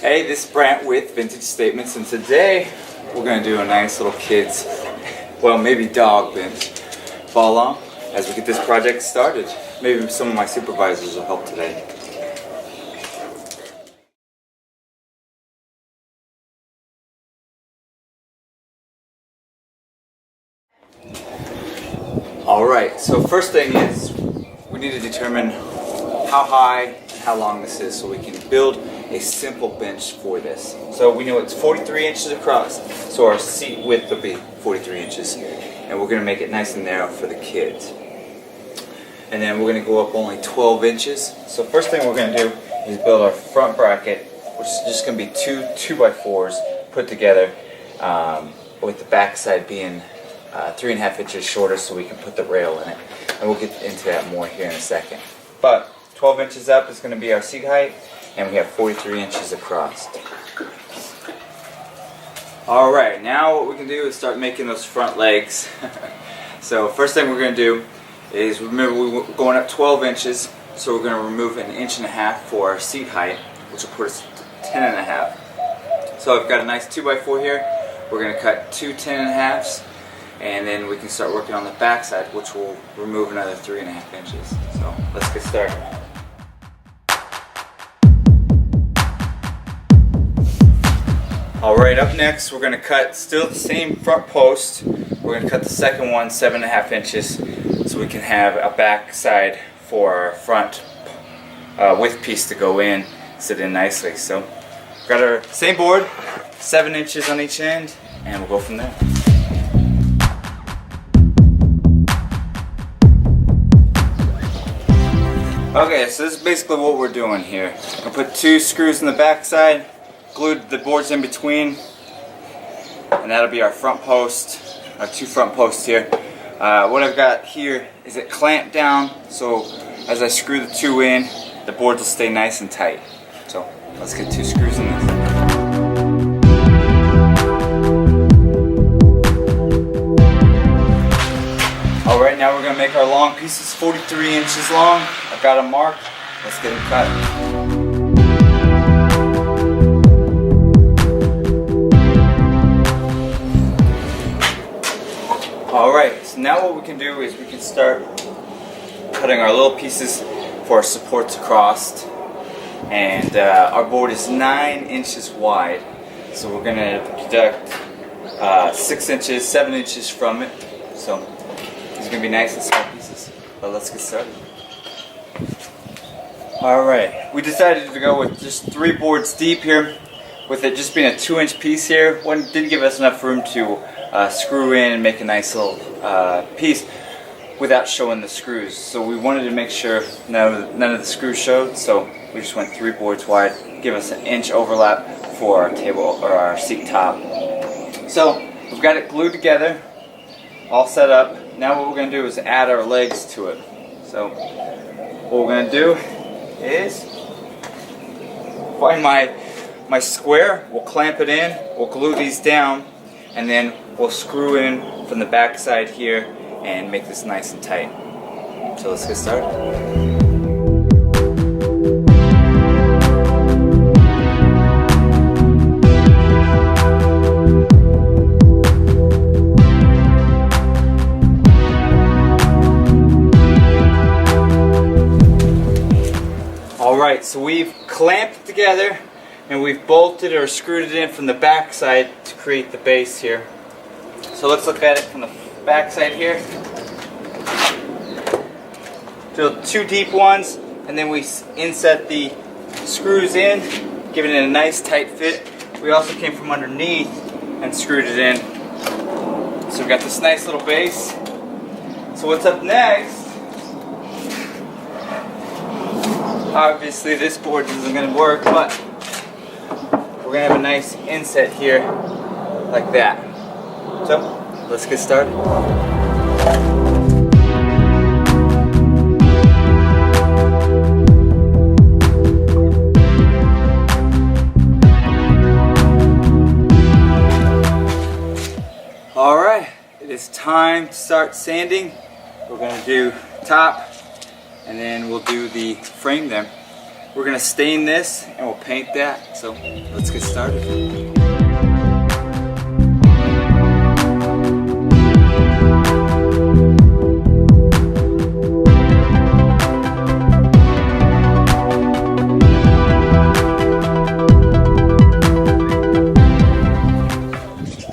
Hey, this is Brant with Vintage Statements, and today we're going to do a nice little kids, well, maybe dog bench. Follow along as we get this project started. Maybe some of my supervisors will help today. Alright, so first thing is we need to determine how high and how long this is so we can build a simple bench for this. So we know it's 43 inches across, so our seat width will be 43 inches, and we're going to make it nice and narrow for the kids. And then we're going to go up only 12 inches. So first thing we're going to do is build our front bracket, which is just going to be two 2x4s put together, with the back side being 3.5 inches shorter so we can put the rail in it. And we'll get into that more here in a second. But 12 inches up is going to be our seat height, and we have 43 inches across. Alright, now what we can do is start making those front legs. So first thing we're going to do is, remember we're going up 12 inches, so we're going to remove 1.5 inches for our seat height, which will put us to 10.5. So I've got a nice 2x4 here. We're going to cut two 10.5s, and then we can start working on the back side, which will remove another 3.5 inches. So let's get started. Alright, up next we're going to cut still the same front post. We're going to cut the second one 7.5 inches so we can have a back side for our front width piece to go in, sit in nicely. So we've got our same board, 7 inches on each end, and we'll go from there. Okay, so this is basically what we're doing here. I'll put 2 screws in the back side, glued the boards in between, and that'll be our front post, our 2 front posts here. What I've got here is it clamped down, so as I screw the 2 in, the boards will stay nice and tight. So let's get 2 screws in this. Alright, now we're going to make our long pieces 43 inches long. I've got them marked. Let's get them cut. Alright, so now what we can do is we can start cutting our little pieces for our supports across. And our board is 9 inches wide. So we're going to deduct 6 inches, 7 inches from it. So these are going to be nice and small pieces. But let's get started. Alright, we decided to go with just 3 boards deep here, with it just being a 2-inch piece here. One didn't give us enough room to screw in and make a nice little piece without showing the screws. So we wanted to make sure none of the screws showed, so we just went 3 boards wide, give us an inch overlap for our table or our seat top. So we've got it glued together, all set up. Now what we're going to do is add our legs to it. So what we're going to do is find my square, we'll clamp it in, we'll glue these down, and then we'll screw in from the back side here and make this nice and tight. So let's get started. Alright, so we've clamped it together and we've bolted or screwed it in from the back side to create the base here. So let's look at it from the back side here. Drill 2 deep ones, and then we inset the screws in, giving it a nice tight fit. We also came from underneath and screwed it in. So we've got this nice little base. So what's up next? Obviously this board isn't going to work, but we're going to have a nice inset here like that. So let's get started. Alright, it is time to start sanding. We're going to do top, and then we'll do the frame there. We're gonna stain this and we'll paint that. So let's get started.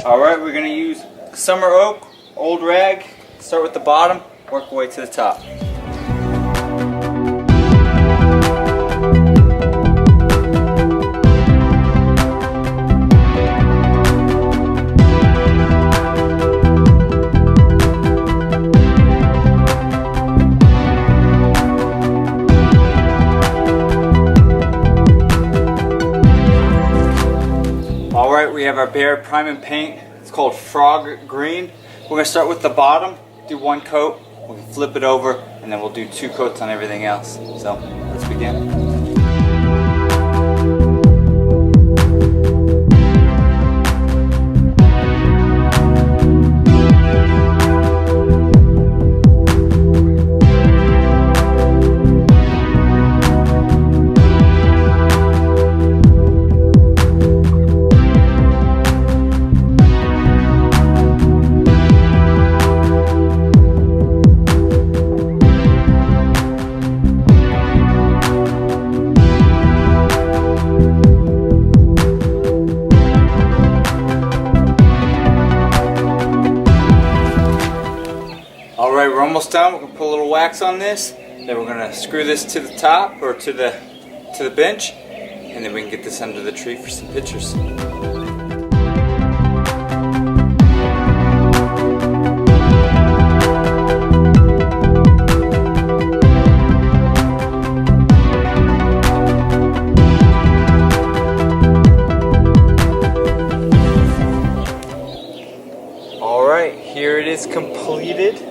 Alright, we're going to use summer oak, old rag, start with the bottom, work our way to the top. Alright, we have our bare prime and paint. It's called Frog Green. We're going to start with the bottom, do one coat, we'll flip it over, and then we'll do 2 coats on everything else. So, let's begin. Alright, we're almost done. We're going to put a little wax on this. Then we're going to screw this to the top or to the bench. And then we can get this under the tree for some pictures. Alright, here it is completed.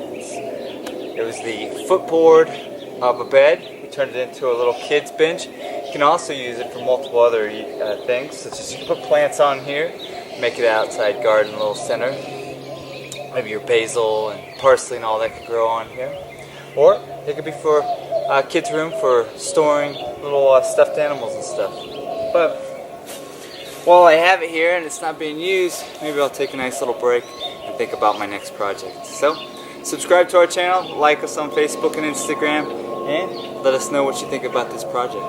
It was the footboard of a bed. We turned it into a little kid's bench. You can also use it for multiple other things, such as you can put plants on here, make it an outside garden, a little center. Maybe your basil and parsley and all that could grow on here. Or it could be for kids' room for storing little stuffed animals and stuff. But while I have it here and it's not being used, maybe I'll take a nice little break and think about my next project. So, subscribe to our channel, like us on Facebook and Instagram, and let us know what you think about this project.